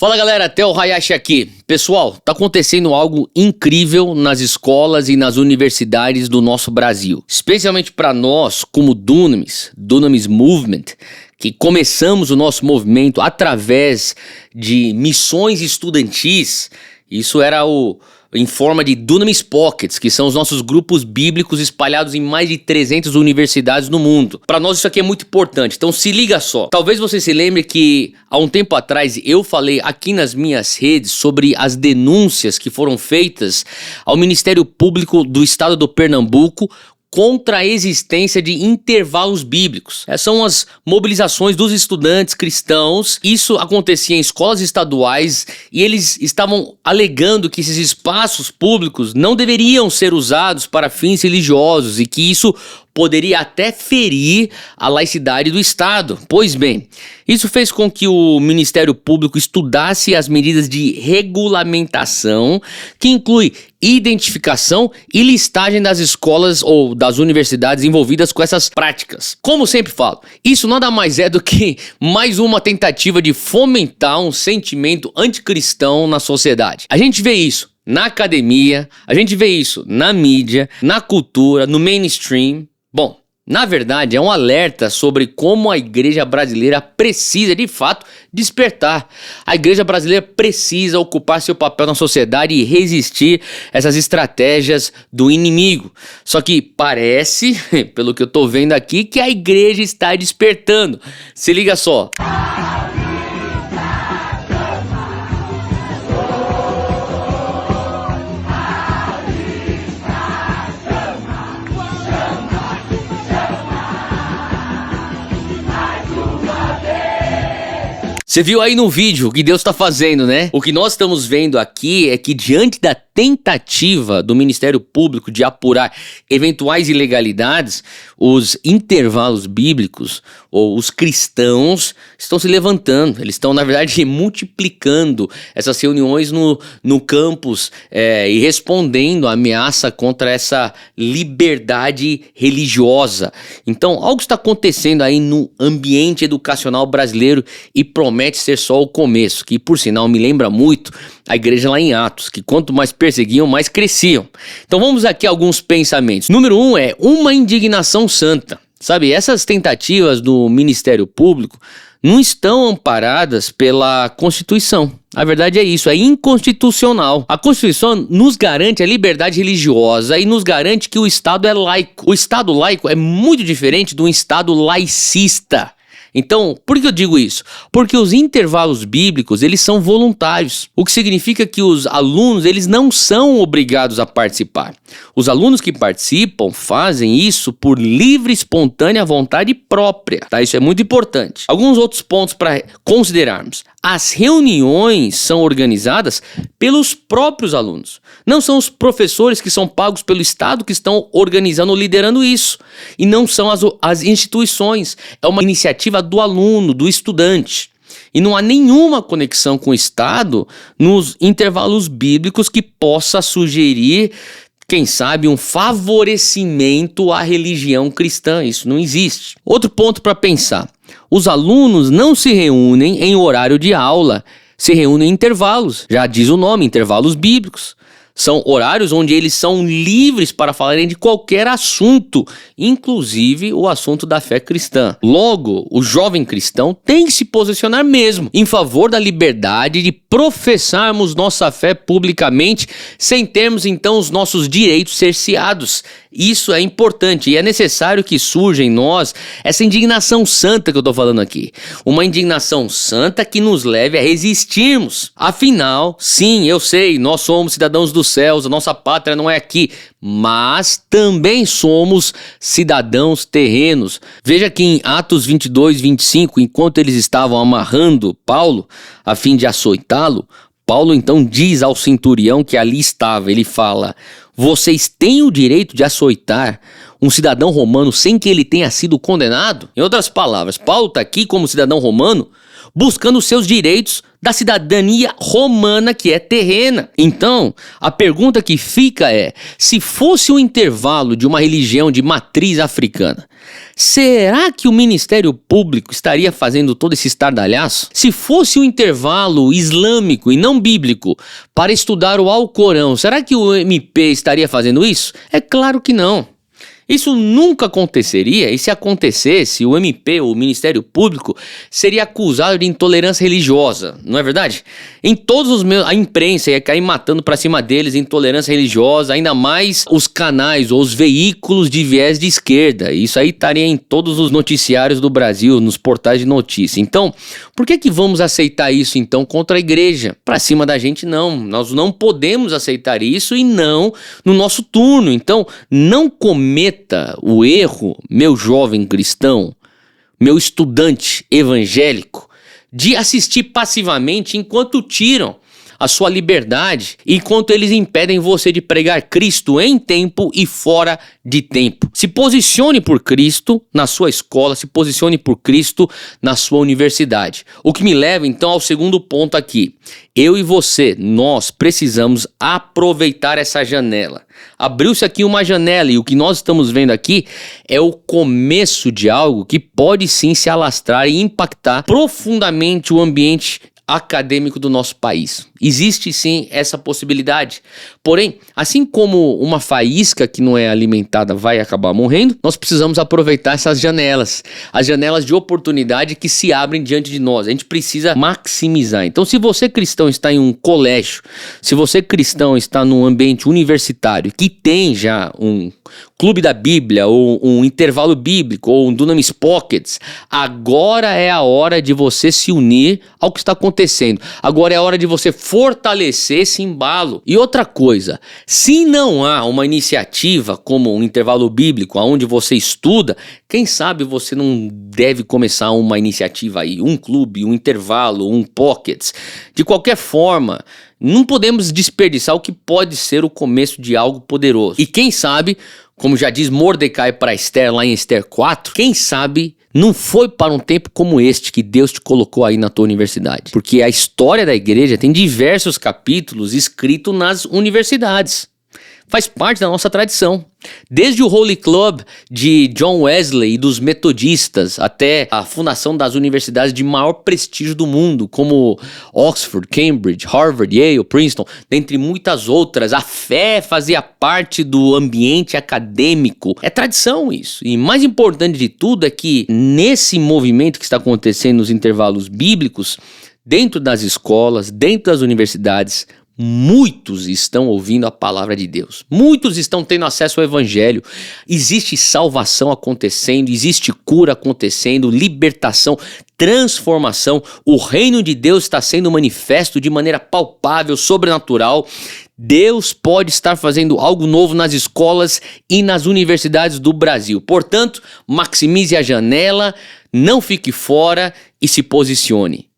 Fala galera, Theo Hayashi aqui. Pessoal, tá acontecendo algo incrível nas escolas e nas universidades do nosso Brasil. Especialmente para nós, como Dunamis Movement, que começamos o nosso movimento através de missões estudantis. Isso era em forma de Dunamis Pockets, que são os nossos grupos bíblicos espalhados em mais de 300 universidades no mundo. Para nós isso aqui é muito importante, então se liga só. Talvez você se lembre que há um tempo atrás eu falei aqui nas minhas redes sobre as denúncias que foram feitas ao Ministério Público do Estado do Pernambuco contra a existência de intervalos bíblicos. Essas são as mobilizações dos estudantes cristãos. Isso acontecia em escolas estaduais e eles estavam alegando que esses espaços públicos não deveriam ser usados para fins religiosos e que isso poderia até ferir a laicidade do Estado. Pois bem, isso fez com que o Ministério Público estudasse as medidas de regulamentação, que inclui identificação e listagem das escolas ou das universidades envolvidas com essas práticas. Como sempre falo, isso nada mais é do que mais uma tentativa de fomentar um sentimento anticristão na sociedade. A gente vê isso na academia, a gente vê isso na mídia, na cultura, no mainstream. Bom, na verdade é um alerta sobre como a igreja brasileira precisa de fato despertar. A igreja brasileira precisa ocupar seu papel na sociedade e resistir essas estratégias do inimigo. Só que parece, pelo que eu tô vendo aqui, que a igreja está despertando. Se liga só. Você viu aí no vídeo o que Deus está fazendo, né? O que nós estamos vendo aqui é que diante da tentativa do Ministério Público de apurar eventuais ilegalidades, os intervalos bíblicos ou os cristãos estão se levantando. Eles estão, na verdade, multiplicando essas reuniões no campus e respondendo à ameaça contra essa liberdade religiosa. Então, algo está acontecendo aí no ambiente educacional brasileiro e promete ser só o começo, que por sinal me lembra muito a igreja lá em Atos, que quanto mais perseguiam, mais cresciam. Então vamos aqui a alguns pensamentos. Número 1 é uma indignação santa. Sabe, essas tentativas do Ministério Público não estão amparadas pela Constituição. A verdade é isso, é inconstitucional. A Constituição nos garante a liberdade religiosa e nos garante que o Estado é laico. O Estado laico é muito diferente de um Estado laicista. Então, por que eu digo isso? Porque os intervalos bíblicos, eles são voluntários, o que significa que os alunos, eles não são obrigados a participar. Os alunos que participam fazem isso por livre e espontânea vontade própria, tá? Isso é muito importante. Alguns outros pontos para considerarmos. As reuniões são organizadas pelos próprios alunos. Não são os professores que são pagos pelo Estado que estão organizando ou liderando isso. E não são as instituições. É uma iniciativa do aluno, do estudante. E não há nenhuma conexão com o Estado nos intervalos bíblicos que possa sugerir, quem sabe, um favorecimento à religião cristã. Isso não existe. Outro ponto para pensar. Os alunos não se reúnem em horário de aula, se reúnem em intervalos. Já diz o nome, intervalos bíblicos. São horários onde eles são livres para falarem de qualquer assunto, inclusive o assunto da fé cristã. Logo, o jovem cristão tem que se posicionar mesmo em favor da liberdade de professarmos nossa fé publicamente, sem termos então os nossos direitos cerceados. Isso é importante e é necessário que surja em nós essa indignação santa que eu estou falando aqui. Uma indignação santa que nos leve a resistirmos. Afinal, sim, eu sei, nós somos cidadãos dos céus, a nossa pátria não é aqui, mas também somos cidadãos terrenos. Veja que em Atos 22, 25, enquanto eles estavam amarrando Paulo a fim de açoitá-lo, Paulo então diz ao centurião que ali estava, ele fala: vocês têm o direito de açoitar um cidadão romano sem que ele tenha sido condenado? Em outras palavras, Paulo está aqui como cidadão romano buscando seus direitos da cidadania romana, que é terrena. Então, a pergunta que fica é: se fosse um intervalo de uma religião de matriz africana, será que o Ministério Público estaria fazendo todo esse estardalhaço? Se fosse um intervalo islâmico e não bíblico para estudar o Alcorão, será que o MP estaria fazendo isso? É claro que não. Isso nunca aconteceria, e se acontecesse, o MP, o Ministério Público, seria acusado de intolerância religiosa, não é verdade? Em todos os meios, a imprensa ia cair matando pra cima deles intolerância religiosa, ainda mais os canais ou os veículos de viés de esquerda. Isso aí estaria em todos os noticiários do Brasil, nos portais de notícia. Então, por que vamos aceitar isso então contra a igreja? Pra cima da gente não, nós não podemos aceitar isso e não no nosso turno. Então, não cometa o erro, meu jovem cristão, meu estudante evangélico, de assistir passivamente enquanto tiram a sua liberdade, enquanto eles impedem você de pregar Cristo em tempo e fora de tempo. Se posicione por Cristo na sua escola, se posicione por Cristo na sua universidade. O que me leva então ao segundo ponto aqui. Eu e você, nós precisamos aproveitar essa janela. Abriu-se aqui uma janela e o que nós estamos vendo aqui é o começo de algo que pode sim se alastrar e impactar profundamente o ambiente acadêmico do nosso país. Existe sim essa possibilidade. Porém, assim como uma faísca que não é alimentada vai acabar morrendo, nós precisamos aproveitar essas janelas, as janelas de oportunidade que se abrem diante de nós. A gente precisa maximizar. Então, se você cristão está em um colégio, se você cristão está num ambiente universitário que tem já um clube da Bíblia, ou um intervalo bíblico, ou um Dunamis Pockets, agora é a hora de você se unir ao que está acontecendo. Agora é a hora de você fortalecer esse embalo. E outra coisa, se não há uma iniciativa como um intervalo bíblico, onde você estuda, quem sabe você não deve começar uma iniciativa aí, um clube, um intervalo, um Pockets. De qualquer forma, não podemos desperdiçar o que pode ser o começo de algo poderoso. E quem sabe, como já diz Mordecai para Esther lá em Esther 4, quem sabe não foi para um tempo como este que Deus te colocou aí na tua universidade. Porque a história da igreja tem diversos capítulos escritos nas universidades. Faz parte da nossa tradição. Desde o Holy Club de John Wesley e dos metodistas até a fundação das universidades de maior prestígio do mundo, como Oxford, Cambridge, Harvard, Yale, Princeton, dentre muitas outras, a fé fazia parte do ambiente acadêmico. É tradição isso. E mais importante de tudo é que nesse movimento que está acontecendo nos intervalos bíblicos, dentro das escolas, dentro das universidades, muitos estão ouvindo a palavra de Deus. Muitos estão tendo acesso ao evangelho. Existe salvação acontecendo, existe cura acontecendo, libertação, transformação. O reino de Deus está sendo manifesto de maneira palpável, sobrenatural. Deus pode estar fazendo algo novo nas escolas e nas universidades do Brasil. Portanto, maximize a janela, não fique fora e se posicione.